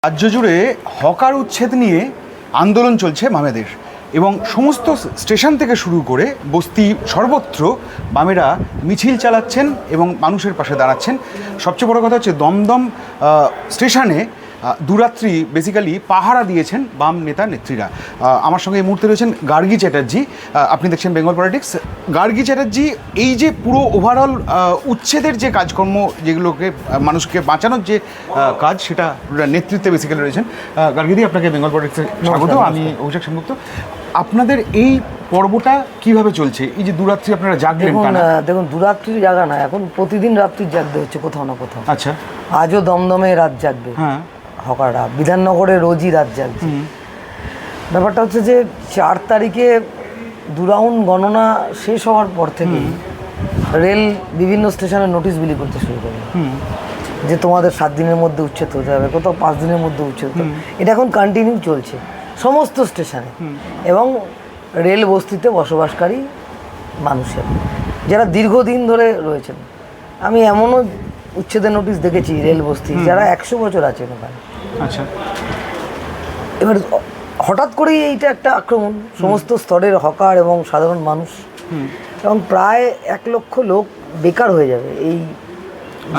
রাজ্য জুড়ে হকার উচ্ছেদ নিয়ে আন্দোলন চলছে বামেদের এবং সমস্ত স্টেশন থেকে শুরু করে বস্তি সর্বত্র বামেরা মিছিল চালাচ্ছেন এবং মানুষের পাশে দাঁড়াচ্ছেন। সবচেয়ে বড় কথা হচ্ছে দমদম স্টেশনে দুরাত্রি বেসিক্যালি পাহারা দিয়েছেন বাম নেতা নেত্রীরা। আমার সঙ্গে এই মুহূর্তে রয়েছেন গার্গী চ্যাটার্জি। আপনি দেখছেন বেঙ্গল পলিটিক্স। গার্গী চ্যাটার্জি, এই যে পুরো ওভারঅল উচ্ছেদের যে কাজকর্ম, যেগুলোকে মানুষকে বাঁচানোর যে কাজ, সেটা নেতৃত্বে বেসিক্যালি রয়েছেন। গার্গীদি, আপনাকে বেঙ্গল পলিটিক্সে স্বাগত। আমি অভিষেক সেনগুপ্ত। আপনাদের এই পর্বটা কিভাবে চলছে? এই যে দুরাত্রি আপনারা জাগলেন? দেখুন, দুরাত্রির জাগা না, এখন প্রতিদিন রাত্রি জাগতে হচ্ছে কোথাও না কোথাও। আচ্ছা, আজও দমদমে রাত জাগবে। হ্যাঁ, হকাররা বিধাননগরে রোজই রাত জাগছে। ব্যাপারটা হচ্ছে যে 4 তারিখে 2 রাউন্ড গণনা শেষ হওয়ার পর থেকে রেল বিভিন্ন স্টেশনে নোটিশ বিলি করতে শুরু করে যে তোমাদের 7 দিনের মধ্যে উচ্ছেদ হতে হবে, কোথাও 5 দিনের মধ্যে উচ্ছেদ হতে হবে। এটা এখন কন্টিনিউ চলছে সমস্ত স্টেশনে এবং রেল বস্তিতে বসবাসকারী মানুষের, যারা দীর্ঘদিন ধরে রয়েছেন। আমি এমনও উচ্ছেদের নোটিশ দেখেছি রেল বস্তি যারা 100 বছর আছেন ওখানে। আচ্ছা, এবার হঠাৎ করেই এইটা একটা আক্রমণ সমস্ত স্তরের হকার এবং সাধারণ মানুষ, এবং প্রায় 1 লক্ষ লোক বেকার হয়ে যাবে এই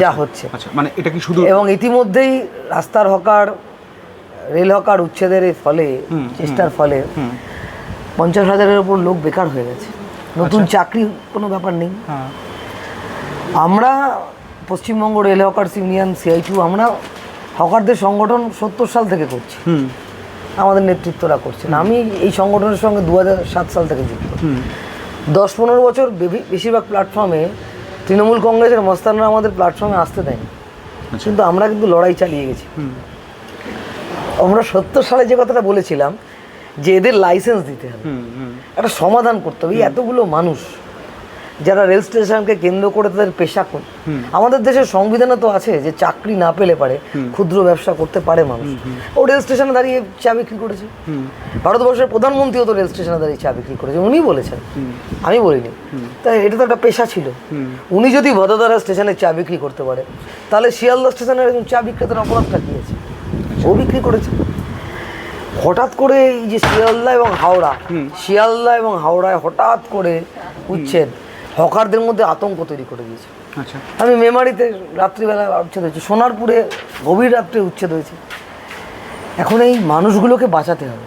যা হচ্ছে। মানে এটা কি শুধু? এবং ইতিমধ্যেই রাস্তার হকার, রেল হকার উচ্ছেদের ফলে, চেষ্টার ফলে 50,000-এর উপর লোক বেকার হয়ে গেছে। নতুন চাকরি কোনো ব্যাপার নেই। আমরা Paschimbanga rail hawkers union CI2 আমরা হকারদের সংগঠন 70 সাল থেকে করছি, আমাদের নেতৃত্বরা করছেন। আমি এই সংগঠনের সঙ্গে 2007 সাল থেকে যুক্ত। 10-15 বছর বেশিরভাগ প্ল্যাটফর্মে তৃণমূল কংগ্রেসের মস্তানরা আমাদের প্ল্যাটফর্মে আসতে দেয়নি, কিন্তু আমরা কিন্তু লড়াই চালিয়ে গেছি। আমরা 70 সালে যে কথাটা বলেছিলাম যে এদের লাইসেন্স দিতে হবে, একটা সমাধান করতে হবে। এতগুলো মানুষ যারা রেল স্টেশনকে কেন্দ্র করে তাদের পেশা করে, আমাদের দেশের সংবিধানে তো আছে যে চাকরি না পেলে পারে ক্ষুদ্র ব্যবসা করতে পারে মানুষ। ও রেল স্টেশনে দাঁড়িয়ে চা বিক্রি করেছে। ভারতবর্ষের প্রধানমন্ত্রীও তো রেল স্টেশনে দাঁড়িয়ে চা বিক্রি করেছে, উনি বলেছেন, আমি বলিনি। তাই এটা তো একটা পেশা ছিল। উনি যদি ভদোদরা স্টেশনে চা বিক্রি করতে পারে, তাহলে শিয়ালদা স্টেশনের চা বিক্রেতার অপরাধটা কি আছে? ও বিক্রি করেছে। হঠাৎ করে এই যে শিয়ালদা এবং হাওড়ায় হঠাৎ করে উচ্ছেদ হকারদের মধ্যে আতঙ্ক তৈরি করে দিয়েছে। আচ্ছা, আমি মেমারিতে রাত্রিবেলা উচ্ছেদ হয়েছে, সোনারপুরে গভীর রাত্রে উচ্ছেদ হয়েছে। এখন এই মানুষগুলোকে বাঁচাতে হবে।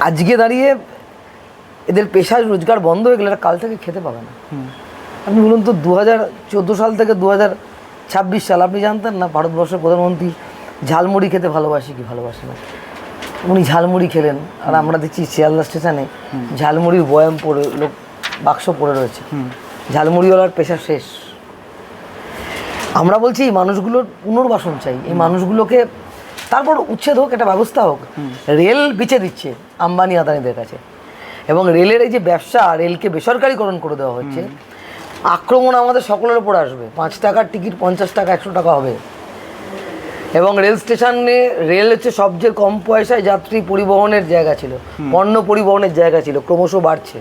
আজকে দাঁড়িয়ে এদের পেশার রোজগার বন্ধ হয়ে গেলে কাল থেকে খেতে পাবে না। আপনি বলুন তো, 2014 সাল থেকে 2026 সাল আপনি জানতেন না ভারতবর্ষের প্রধানমন্ত্রী ঝালমুড়ি খেতে ভালোবাসে কি ভালোবাসে না? উনি ঝালমুড়ি খেলেন, আর আমরা দেখছি শিয়ালদা স্টেশনে ঝালমুড়ির বয়াম পড়ে, লোক বাক্স পড়ে রয়েছে। ঝালমুড়িওয়ালার পেশা শেষ। আমরা বলছি এই মানুষগুলোর পুনর্বাসন চাই, এই মানুষগুলোকে তারপর উচ্ছেদ হোক, একটা ব্যবস্থা হোক। রেল বিচে দিচ্ছে আম্বানি আদানিদের কাছে, এবং রেলের এই যে ব্যবসা, রেলকে বেসরকারিকরণ করে দেওয়া হচ্ছে। আক্রমণ আমাদের সকলের উপর আসবে। 5 টাকার টিকিট 50 টাকা 100 টাকা হবে। এবং রেল স্টেশনে রেল হচ্ছে সবচেয়ে কম পয়সায় যাত্রী পরিবহনের জায়গা ছিল, পণ্য পরিবহনের জায়গা ছিল, ক্রমশ বাড়ছে।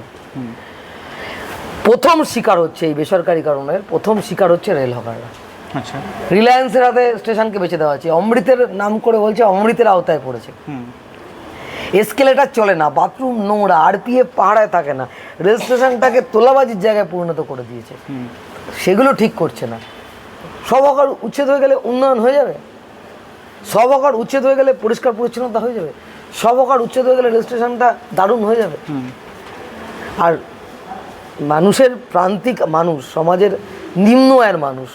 প্রথম শিকার হচ্ছে এই বেসরকারিকরণের, প্রথম শিকার হচ্ছে রেল হকাররা। আচ্ছা, রিলায়েন্সের হাতে স্টেশনকে বেঁচে দেওয়া হচ্ছে। অমৃতের নাম করে বলছে অমৃতের আওতায় পড়েছে। এসকেলেটার চলে না, বাথরুম নোংরা, RPF পাহাড়ায় থাকে না, রেল স্টেশনটাকে তোলাবাজির জায়গায় পরিণত করে দিয়েছে। সেগুলো ঠিক করছে না। সব হকার উচ্ছেদ হয়ে গেলে উন্নয়ন হয়ে যাবে? সব হকার উচ্ছেদ হয়ে গেলে পরিষ্কার পরিচ্ছন্নতা হয়ে যাবে? সব হকার উচ্ছেদ হয়ে গেলে রেল স্টেশনটা দারুণ হয়ে যাবে? আর মানুষের প্রান্তিক মানুষ, সমাজের নিম্ন আয়ের মানুষ,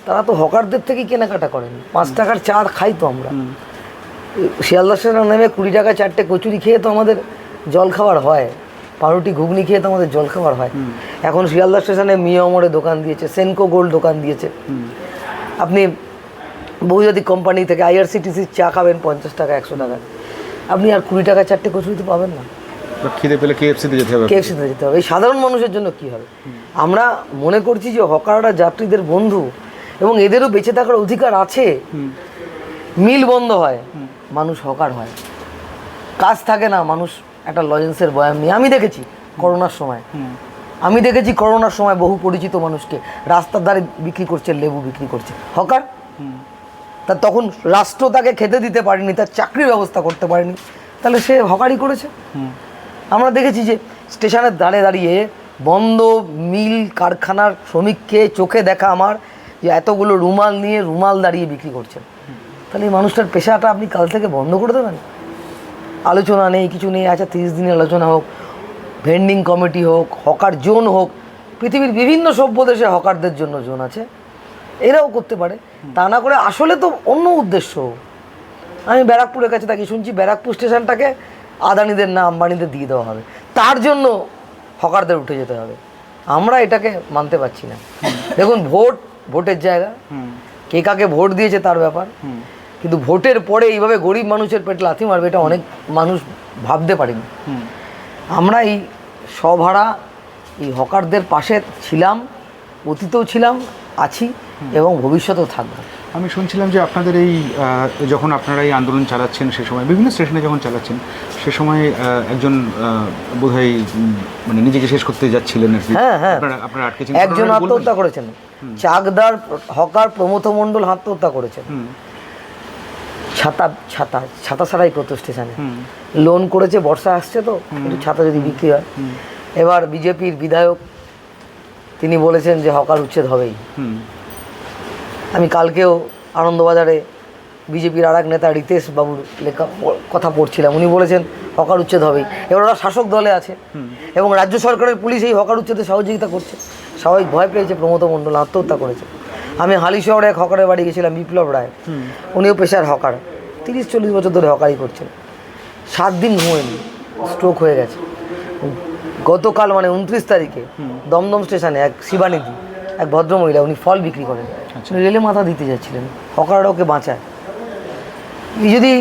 তারা তো হকারদের থেকেই কেনাকাটা করেন। 5 টাকার চা খাই তো আমরা। শিয়ালদা স্টেশনে নেমে 20 টাকায় 4টে কচুরি খেয়ে তো আমাদের জল খাবার হয়, পাউরুটি ঘুগনি খেয়ে তো আমাদের জল খাবার হয়। এখন শিয়ালদা স্টেশনে মিয়ামরে দোকান দিয়েছে, সেনকো গোল্ড দোকান দিয়েছে। আপনি বহুজাতিক কোম্পানি থেকে IRCTC চা খাবেন 50 টাকা 100 টাকা, আপনি আর 20 টাকায় 4টে কচুরি তো পাবেন না। খিদে পেলে KFCতে যেতে হবে। এই সাধারণ মানুষের জন্য কি হবে? আমরা মনে করছি যে হকাররা যাত্রীদের বন্ধু এবং এদেরও বেঁচে থাকার অধিকার আছে। মিল বন্ধ হয়, মানুষ হকার হয়, কাজ থাকে না, মানুষ একটা লজেন্সের বয়াম নিয়ে। আমি দেখেছি করোনার সময় বহু পরিচিত মানুষকে রাস্তার ধারে বিক্রি করছে, লেবু বিক্রি করছে হকার। তা তখন রাষ্ট্র তাকে খেতে দিতে পারেনি, তার চাকরির ব্যবস্থা করতে পারেনি, তাহলে সে হকারি করেছে। আমরা দেখেছি যে স্টেশনের ধারে দাঁড়িয়ে বন্ধ মিল কারখানার শ্রমিককে চোখে দেখা আমার, যে এতগুলো রুমাল নিয়ে রুমাল দাঁড়িয়ে বিক্রি করছেন, তাহলে এই মানুষটার পেশাটা আপনি কাল থেকে বন্ধ করে দেবেন? আলোচনা নেই, কিছু নেই। আচ্ছা 30 দিনের আলোচনা হোক, ভেন্ডিং কমিটি হোক, হকার জোন হোক, পৃথিবীর বিভিন্ন সভ্য দেশে হকারদের জন্য জোন আছে, এরাও করতে পারে। তা না করে আসলে তো অন্য উদ্দেশ্য। আমি ব্যারাকপুরের কাছে থাকি, শুনছি ব্যারাকপুর স্টেশনটাকে আদানিদের না আম্বানিদের দিয়ে দেওয়া হবে, তার জন্য হকারদের উঠে যেতে হবে। আমরা এটাকে মানতে পারছি না। দেখুন, ভোটের জায়গা, কে কাকে ভোট দিয়েছে তার ব্যাপার, কিন্তু ভোটের পরে এইভাবে গরিব মানুষের পেটে লাথি মারবে, এটা অনেক মানুষ ভাবতে পারেনি। আমরা এই সভাড়া এই হকারদের পাশে ছিলাম, অতীতেও ছিলাম, আছি এবং ভবিষ্যতেও থাকবো। আমি শুনছিলাম যে আপনাদের এই যখন আপনারা এই আন্দোলন চালাচ্ছেন, সে সময় বিভিন্ন স্টেশনে যখন চালাচ্ছেন, সে সময় একজন বোধহয় মানে নিজেকে শেষ করতে যাচ্ছিলেন আর কি। হ্যাঁ হ্যাঁ, আপনারা আটকেছেন, একজন আত্মহত্যা করেছেন, চাকদার হকার প্রমথ মণ্ডল আত্মহত্যা করেছেন। ছাতা ছাতা ছাতা ছাড়াই করতো স্টেশনে, লোন করেছে, বর্ষা আসছে তো একটু ছাতা যদি বিক্রি হয়। এবার বিজেপির বিধায়ক তিনি বলেছেন যে হকার উচ্ছেদ হবেই। আমি কালকেও আনন্দবাজারে বিজেপির আর এক নেতা রিতেশ বাবুর লেখা কথা পড়ছিলাম, উনি বলেছেন হকার উচ্ছেদ হবেই। এবার ওরা শাসক দলে আছে এবং রাজ্য সরকারের পুলিশ এই হকার উচ্ছেদে সহযোগিতা করছে। সবাই ভয় পেয়েছে, প্রমথ মণ্ডল আত্মহত্যা করেছে। আমি হালিশহরে এক হকারের বাড়ি গেছিলাম, বিপ্লব রায়, উনিও পেশার হকার, 30-40 বছর ধরে হকারি করছেন। 7 দিন ঘুমোয়নি, স্ট্রোক হয়ে গেছে। গতকাল মানে 29 তারিখে দমদম স্টেশনে এক শিবানিধি, এক ভদ্রমহিলা, উনি ফল বিক্রি করেন, রেলে মাথা দিতে যাচ্ছিলেন, হকাররা ওকে বাঁচায়। এই যদি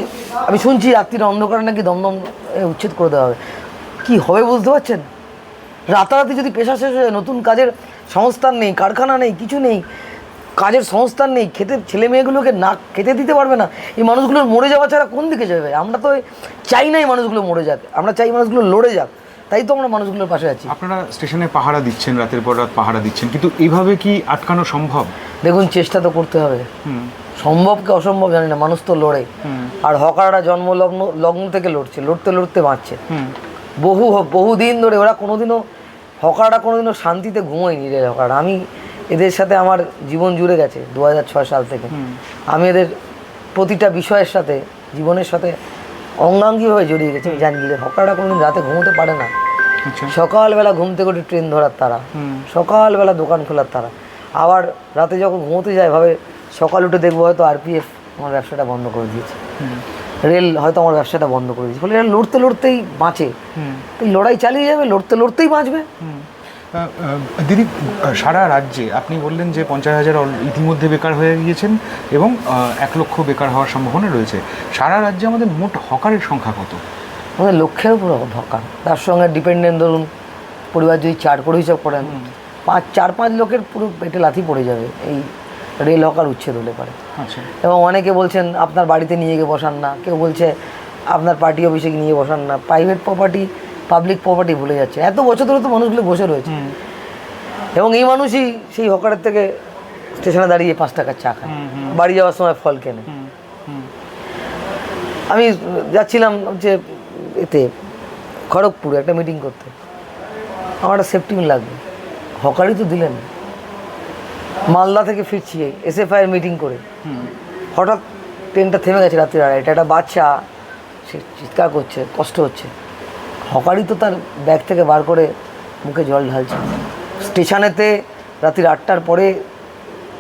আমি শুনছি রাত্রির অন্ধকারে নাকি দমদম উচ্ছেদ করে দেওয়া হবে, কী হবে বুঝতে পারছেন? রাতারাতি যদি পেশা শেষ হয়ে নতুন কাজের সংস্থান নেই, কারখানা নেই, কিছু নেই, কাজের সংস্থান নেই, খেতে ছেলে মেয়েগুলোকে না খেতে দিতে পারবে না, এই মানুষগুলোর মরে যাওয়া ছাড়া কোন দিকে যাবে? আমরা তো চাই না এই মানুষগুলো মরে যাক, আমরা চাই মানুষগুলো লড়ে যাক, তাই তো আমরা মানুষগুলোর পাশে আছি। আপনারা স্টেশনে পাহারা দিচ্ছেন, রাতের পর রাত পাহারা দিচ্ছেন, কিন্তু এইভাবে কি আটকানো সম্ভব? দেখুন, চেষ্টা তো করতে হবে, সম্ভবকে অসম্ভব জানি না, মানুষ তো লড়ে। আর হকাররা লগ্ন থেকে লড়ছে, লড়তে লড়তে বাঁচছে বহুদিন ধরে। ওরা হকাররা কোনোদিনও শান্তিতে ঘুমোয়নি রে হকাররা। আমি এদের সাথে আমার জীবন জুড়ে গেছে 2006 সাল থেকে। আমি এদের প্রতিটা বিষয়ের সাথে, জীবনের সাথে অঙ্গাঙ্গিভাবে জড়িয়ে গেছি। আমি জানি যে হকাররা কোনোদিন রাতে ঘুমোতে পারে না। সকালবেলা ঘুম থেকে উঠে ট্রেন ধরার তারা, সকালবেলা দোকান খোলার তারা, আবার রাতে যখন ঘুমোতে যায় ভাবে সকাল উঠে দেখবো হয়তো RPF আমার ব্যবসাটা বন্ধ করে দিয়েছে, রেল হয়তো আমার ব্যবসাটা বন্ধ করে দিয়েছে। ফলে এরা লড়তে লড়তেই বাঁচে, এই লড়াই চালিয়ে যাবে, লড়তে লড়তেই বাঁচবে। দিদি, সারা রাজ্যে আপনি বললেন যে 50,000 ইতিমধ্যে বেকার হয়ে গিয়েছেন এবং 1 লক্ষ বেকার হওয়ার সম্ভাবনা রয়েছে। সারা রাজ্যে আমাদের মোট হকারের সংখ্যা কত? আমাদের লক্ষ্যের উপর হকার, তার সঙ্গে ডিপেন্ডেন্ট ধরুন পরিবার যদি 4 করে হিসাব করেন, 4-5 লোকের পুরো পেটে লাথি পড়ে যাবে এই রেল হকার উচ্ছেদ হলে পারে। আচ্ছা। এবং অনেকে বলছেন আপনার বাড়িতে নিয়ে গিয়ে বসান না, কেউ বলছে আপনার পার্টি অফিসে নিয়ে বসান না। প্রাইভেট প্রপার্টি, পাবলিক প্রপার্টি ভুলে যাচ্ছে। এত বছর ধরে তো মানুষগুলো বসে রয়েছে এবং এই মানুষই সেই হকারের থেকে স্টেশনে দাঁড়িয়ে 5 টাকার চা খায়, বাড়ি যাওয়ার সময় ফল কেনে। আমি যাচ্ছিলাম যে এতে খড়গপুরে একটা মিটিং করতে, আমার একটা সেফটি পিন লাগবে, হকারই তো দিলেন। মালদা থেকে ফিরছি SFI মিটিং করে, হঠাৎ ট্রেনটা থেমে গেছে রাত্রি 2:30। একটা বাচ্চা সে চিৎকার করছে, কষ্ট হচ্ছে, হকারই তো তার ব্যাগ থেকে বার করে মুখে জল ঢালছে। স্টেশনেতে রাত্রি 8টার পরে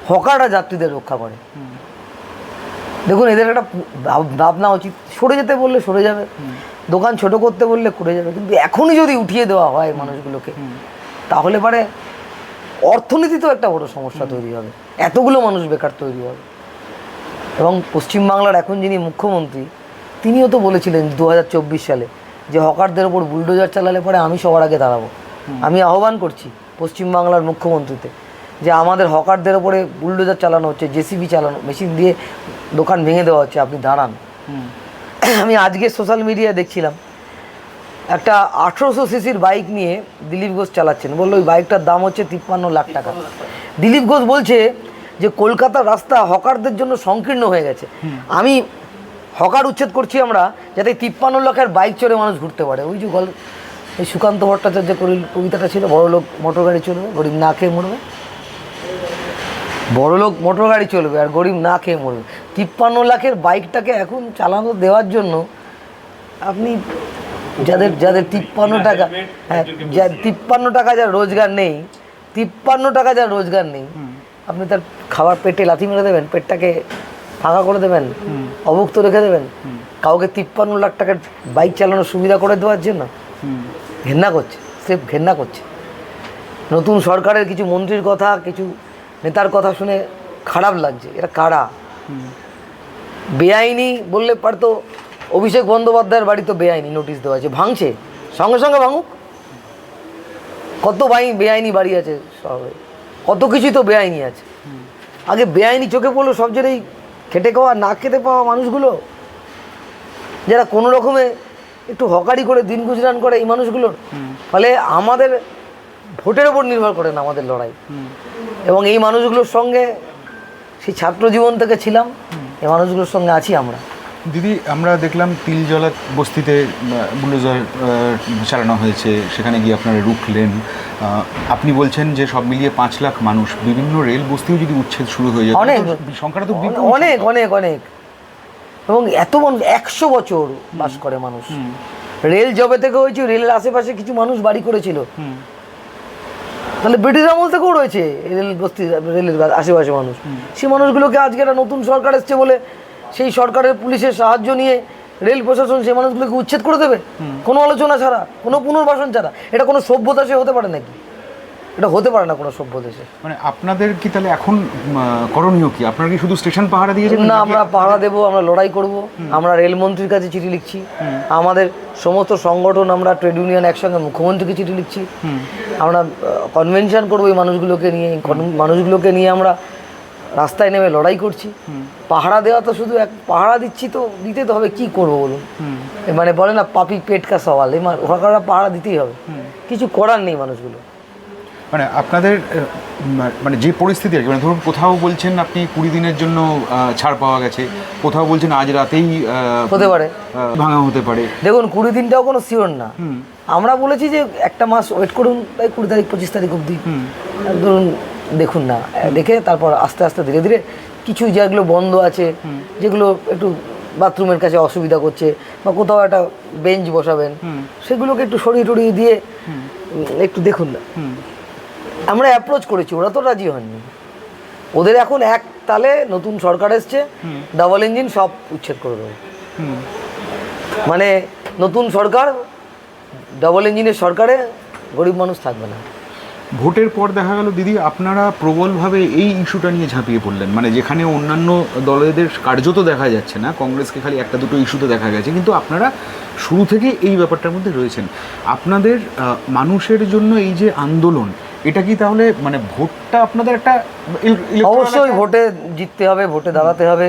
হকাররা যাত্রীদের রক্ষা করে। দেখুন, এদের একটা ভাবনা উচিত, সরে যেতে বললে সরে যাবে, দোকান ছোট করতে বললে করে যাবে, কিন্তু এখনই যদি উঠিয়ে দেওয়া হয় মানুষগুলোকে, তাহলে পরে অর্থনীতিতেও একটা বড় সমস্যা তৈরি হবে, এতগুলো মানুষ বেকার তৈরি হবে। এবং পশ্চিমবাংলার এখন যিনি মুখ্যমন্ত্রী, তিনিও তো বলেছিলেন 2024 সালে যে হকারদের ওপর বুলডোজার চালালে পরে আমি সবার আগে দাঁড়াবো। আমি আহ্বান করছি পশ্চিমবাংলার মুখ্যমন্ত্রীতে যে আমাদের হকারদের ওপরে বুলডোজার চালানো হচ্ছে, JCB চালানো, মেশিন দিয়ে দোকান ভেঙে দেওয়া হচ্ছে, আপনি দাঁড়ান। আমি আজকে সোশ্যাল মিডিয়ায় দেখছিলাম একটা 1800 সিসির বাইক নিয়ে দিলীপ ঘোষ চালাচ্ছেন, বললো ওই বাইকটার দাম হচ্ছে 53 লাখ টাকা। দিলীপ ঘোষ বলছে যে কলকাতার রাস্তা হকারদের জন্য সংকীর্ণ হয়ে গেছে। আমি হকার উচ্ছেদ করছি আমরা যাতে 53 লাখের বাইক চড়ে মানুষ ঘুরতে পারে। ওই যে এই সুকান্ত ভট্টাচার্য কবিতাটা ছিল, বড় লোক মোটর গাড়ি চলবে, গরিব না খেয়ে মরবে। বড় লোক মোটর গাড়ি চলবে আর গরিব না খেয়ে মরবে। 53 লাখের বাইকটাকে এখন চালানো দেওয়ার জন্য আপনি যাদের 53 টাকা, হ্যাঁ, 53 টাকা যার রোজগার নেই, 53 টাকা যার রোজগার নেই, আপনি তার খাবার পেটে লাথি মেরে দেবেন, পেটটাকে ফাঁকা করে দেবেন, অভুক্ত রেখে দেবেন কাউকে 53 লাখ টাকার বাইক চালানোর সুবিধা করে দেওয়ার জন্য? ঘেন্না করছে, স্রেফ ঘেন্না করছে। নতুন সরকারের কিছু মন্ত্রীর কথা, কিছু নেতার কথা শুনে খারাপ লাগছে। এটা কারা? বেআইনি বললে পারতো, অভিষেক বন্দ্যোপাধ্যায়ের বাড়ি তো বেআইনি নোটিশ দেওয়া আছে, ভাঙছে, সঙ্গে সঙ্গে ভাঙুক। কত বেআইনি বাড়ি আছে শহরে, কত কিছুই তো বেআইনি আছে। আগে বেআইনি চোখে পড়লো সব জায়গায় খেটে খাওয়া, না খেতে পাওয়া মানুষগুলো, যারা কোনো রকমে একটু হকারি করে দিন গুজরান করে, এই মানুষগুলোর। ফলে আমাদের ভোটের ওপর নির্ভর করে না আমাদের লড়াই। এবং এই মানুষগুলোর সঙ্গে সেই ছাত্র জীবন থেকে ছিলাম, এই মানুষগুলোর সঙ্গে আছি আমরা। দিদি, আমরা দেখলাম তিলজলা বস্তিতে বুলডোজার চালানো হয়েছে, সেখানে গিয়ে আপনারা রুখলেন। আপনি বলছেন যে সব মিলিয়ে 5 লাখ মানুষ, বিভিন্ন রেল বস্তিও যদি উচ্ছেদ শুরু হয়ে যায়, অনেক সংখ্যাটা তো অনেক অনেক অনেক। এবং এত মানুষ 100 বছর বাস করে মানুষ। রেল জবে থেকে হয়েছে, রেলের আশেপাশে কিছু মানুষ বাড়ি করেছিল, তাহলে ব্রিটিশ আমল থেকেও রয়েছে রেল বস্তি, রেলের আশেপাশে মানুষ। সেই মানুষগুলোকে আজকে একটা নতুন সরকার এসছে বলে সেই সরকারের পুলিশের সাহায্য নিয়ে রেল প্রশাসন সেই মানুষগুলোকে উচ্ছেদ করে দেবে, কোনো আলোচনা ছাড়া, কোনো পুনর্বাসন ছাড়া? এটা কোনো সভ্য দেশে হতে পারে নাকি? এটা হতে পারে না কোনো সভ্য দেশে। মানে আপনাদের কি তাহলে এখন করণীয় কি? আপনারা কি শুধু স্টেশন পাহারা দিয়েছেন? না, আমরা পাহারা দেবো, আমরা লড়াই করব। আমরা রেলমন্ত্রীর কাছে চিঠি লিখছি, আমাদের সমস্ত সংগঠন, আমরা ট্রেড ইউনিয়ন একসঙ্গে মুখ্যমন্ত্রীকে চিঠি লিখছি। আমরা কনভেনশন করবো এই মানুষগুলোকে নিয়ে, মানুষগুলোকে নিয়ে আমরা রাস্তায় নেমে লড়াই করছি। পাহারা দেওয়া তো শুধু পাহারা দিচ্ছি, তো দিতে তো হবে, কি করবো বলুন? মানে বলে না পাপি পেট কা সওয়াল, এই ওরা পাহারা দিতেই হবে, কিছু করার নেই মানুষগুলো। মানে আপনাদের মানে যে পরিস্থিতি আর কি, মানে ধরুন কোথাও বলছেন আপনি 20 দিনের জন্য ছাড় পাওয়া গেছে, কোথাও বলছেন আজ রাতেই হতে পারে, ভাঙা হতে পারে। দেখুন 20 দিনটাও কোনো শিওর না। আমরা বলেছি যে একটা মাস ওয়েট করুন, তাই 20 তারিখ 25 তারিখ অবধি ধরুন দেখুন না, দেখে তারপর আস্তে আস্তে ধীরে ধীরে কিছু যেগুলো বন্ধ আছে, যেগুলো একটু বাথরুমের কাছে অসুবিধা করছে বা কোথাও একটা বেঞ্চ বসাবেন, সেগুলোকে একটু সরিয়ে টরিয়ে দিয়ে একটু দেখুন না। আমরা অ্যাপ্রোচ করেছি, ওরা তো রাজি হয়নি। ওদের এখন এক তালে নতুন সরকার এসছে, ডাবল ইঞ্জিন সব উচ্ছেদ করে দেবে। মানে নতুন সরকার, ডাবল ইঞ্জিনের সরকারে গরিব মানুষ থাকবে না। ভোটের পর দেখা গেল দিদি আপনারা প্রবলভাবে এই ইস্যুটা নিয়ে ঝাঁপিয়ে পড়লেন, মানে যেখানে অন্যান্য দলেদের কার্যত দেখা যাচ্ছে না, কংগ্রেসকে খালি একটা দুটো ইস্যুতে দেখা গেছে, কিন্তু আপনারা শুরু থেকে এই ব্যাপারটার মধ্যে রয়েছেন। আপনাদের মানুষের জন্য এই যে আন্দোলন, এটা কি তাহলে মানে ভোটটা আপনাদের একটা অবশ্যই ভোটে জিততে হবে, ভোটে দাঁড়াতে হবে।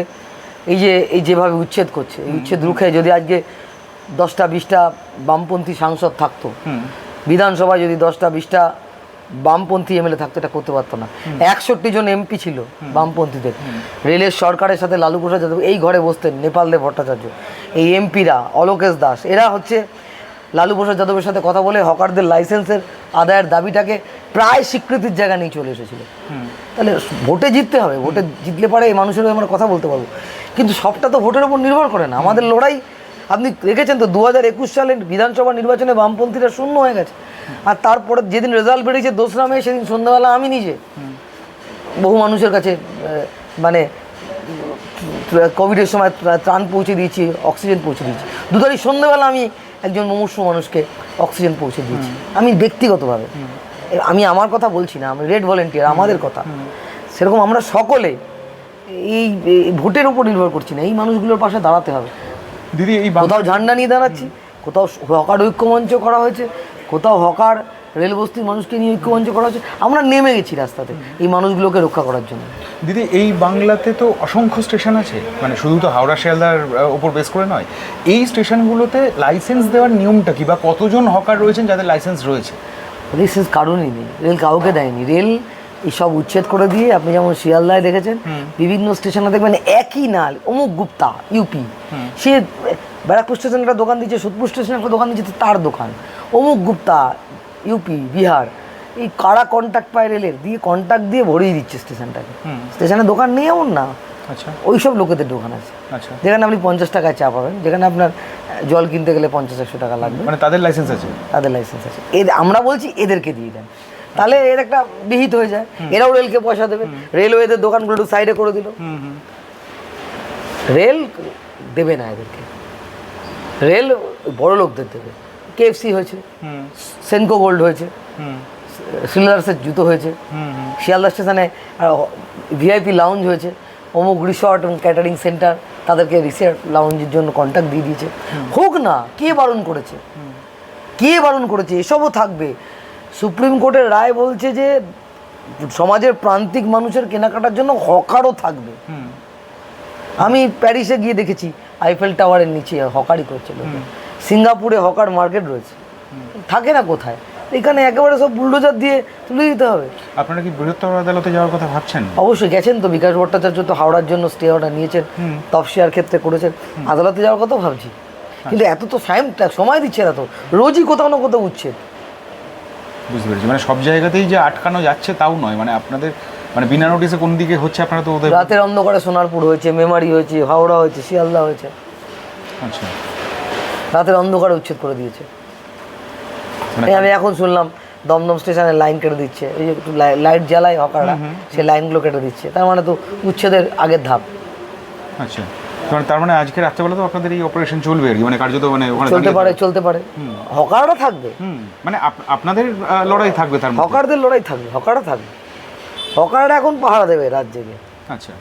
এই যেভাবে উচ্ছেদ করছে, এই উচ্ছেদ রুখে যদি আজকে 10টা 20টা বামপন্থী সাংসদ থাকতো, বিধানসভায় যদি 10টা 20টা বামপন্থী এমএলএ থাকতো, এটা করতে পারতো না। 61 জন এমপি ছিল বামপন্থীদের। রেলের সরকারের সাথে লালু প্রসাদ যাদব এই ঘরে বসতেন, নেপাল দেব ভট্টাচার্য, এই এমপিরা অলোকেশ দাস, এরা হচ্ছে লালু প্রসাদ যাদবের সাথে কথা বলে হকারদের লাইসেন্সের আদায়ের দাবিটাকে প্রায় স্বীকৃতির জায়গা নিয়ে চলে এসেছিল। তাহলে ভোটে জিততে হবে, ভোটে জিতলে পারে এই মানুষের আমরা কথা বলতে পারবো। কিন্তু সবটা তো ভোটের উপর নির্ভর করে না। আমাদের লড়াই আপনি দেখেছেন তো, 2021 সালের বিধানসভা নির্বাচনে বামপন্থীরা শূন্য হয়ে গেছে। আর তারপরে যেদিন রেজাল্ট বেরিয়েছে 2রা মে, সেদিন সন্ধ্যাবেলা আমি নিজে বহু মানুষের কাছে মানে কোভিডের সময় ত্রাণ পৌঁছে দিয়েছি, অক্সিজেন পৌঁছে দিয়েছি। 2 তারিখ সন্ধ্যাবেলা আমি একজন মুমূর্ষু মানুষকে অক্সিজেন পৌঁছে দিয়েছি, আমি ব্যক্তিগতভাবে। আমি আমার কথা বলছি না, আমি রেড ভলেন্টিয়ার, আমাদের কথা। সেরকম আমরা সকলে এই ভোটের উপর নির্ভর করছি না, এই মানুষগুলোর পাশে দাঁড়াতে হবে। দিদি এই কোথাও ঝান্ডা নিয়ে দাঁড়াচ্ছি, কোথাও হকার ঐক্যমঞ্চ করা হয়েছে, কোথাও হকার রেল বস্তির মানুষকে নিয়ে ঐক্যমঞ্চ করা হয়েছে। আমরা নেমে গেছি রাস্তাতে এই মানুষগুলোকে রক্ষা করার জন্য। দিদি এই বাংলাতে তো অসংখ্য স্টেশন আছে, মানে শুধু তো হাওড়া শিয়ালদার উপর বেস করে নয়, এই স্টেশনগুলোতে লাইসেন্স দেওয়ার নিয়মটা কি, বা কতজন হকার রয়েছেন যাদের লাইসেন্স রয়েছে? লাইসেন্স কারণই নেই, রেল কাউকে দেয়নি। রেল এইসব উচ্ছেদ করে দিয়ে আপনি যেমন শিয়ালদায় দেখেছেন বিভিন্ন স্টেশনে দেখবেন একই নাল অমুক গুপ্তা ইউপি, সে ব্যারাকপুর স্টেশনে একটা দোকান দিচ্ছে, সোদপুর স্টেশনে একটা দোকান দিচ্ছে, তার দোকান অমুক গুপ্তা ইউপি বিহার, এই কারা কন্ট্যাক্ট পায় রেলের দিয়ে কন্ট্যাক্ট দিয়ে ভরিয়ে দিচ্ছে স্টেশনটাকে। স্টেশনে দোকান নেই এমন না, আচ্ছা ওই সব লোকেদের দোকান আছে আচ্ছা, যেখানে আপনি 50 টাকায় চা পাবেন, যেখানে আপনার জল কিনতে গেলে 50-100 টাকা লাগবে, মানে তাদের লাইসেন্স আছে? তাদের লাইসেন্স আছে। আমরা বলছি এদেরকে দিয়ে দেন, তাহলে এর একটা বিহিত হয়ে যায়, এরাও রেলকে পয়সা দেবে, রেলওয়েদের দোকানগুলো একটু সাইডে করে দিল। রেল দেবে না এদেরকে, রেল বড় লোকদের দেবে। কেএফসি হয়েছে, সেনকো গোল্ড হয়েছে, সিলার্সের জুতো হয়েছে, শিয়ালদা স্টেশনে ভিআইপি লাউঞ্জ হয়েছে, অমুক রিসর্ট এবং ক্যাটারিং সেন্টার তাদেরকে রিসর্ট লাউঞ্জের জন্য কন্ট্যাক্ট দিয়ে দিয়েছে। হোক না, কে বারণ করেছে? কে বারণ করেছে? এসবও থাকবে। সুপ্রিম কোর্টের রায় বলছে যে সমাজের প্রান্তিক মানুষের কেনাকাটার জন্য হকারও থাকবে। আমি প্যারিসে গিয়ে দেখেছি আইফেল টাওয়ারের নিচে হকারি করছে লোকে। সিঙ্গাপুরে হকার মার্কেট রয়েছে, থাকে না কোথায়? এখানে একেবারে সব বুলডোজার দিয়ে তুলে দিতে হবে। আপনারা কি বৃহত্তর আদালতে যাওয়ার কথা ভাবছেন? অবশ্যই গেছেন তো, বিকাশ ভট্টাচার্য তো হাওড়ার জন্য স্টে অর্ডার নিয়েছেন, তফসিয়ার ক্ষেত্রে করেছেন, আদালতে যাওয়ার কথা ভাবছি। কিন্তু এত তো সময় দিচ্ছে না তো, রোজই কোথাও না কোথাও উচ্ছেদ। বুঝতে পেরেছি, মানে সব জায়গাতেই যে আটকানো যাচ্ছে তাও নয়, মানে আপনাদের মানে বিনা নোটিসে কোন দিকে হচ্ছে আপনারা তো ওদের। রাতের অন্ধকারে সোনারপুর হয়েছে, মেমারি হয়েছে, হাওড়া হয়েছে, শিয়ালদা হয়েছে। আচ্ছা, রাতের অন্ধকারে উচ্ছেদ করে দিয়েছে। মানে আমি এখন শুনলাম দমদম স্টেশনে লাইন কেটে দিচ্ছে, এই যে একটু লাইট জ্বালায় হকাররা, সেই লাইনগুলো কেটে দিচ্ছে, তার মানে তো উচ্ছেদের আগের ধাপ। আচ্ছা, তার মানে আজকে রাত্রেবেলা তো আপনাদের এই অপারেশন চলবে আর কি, মানে কার্যত মানে ওখানে চলতে পারে হকাররা থাকবে, মানে আপনাদের লড়াই থাকবে, তার হকারদের লড়াই থাকবে, হকাররা থাকবে, হকাররা এখন পাহারা দেবে রাত জেগে। আচ্ছা,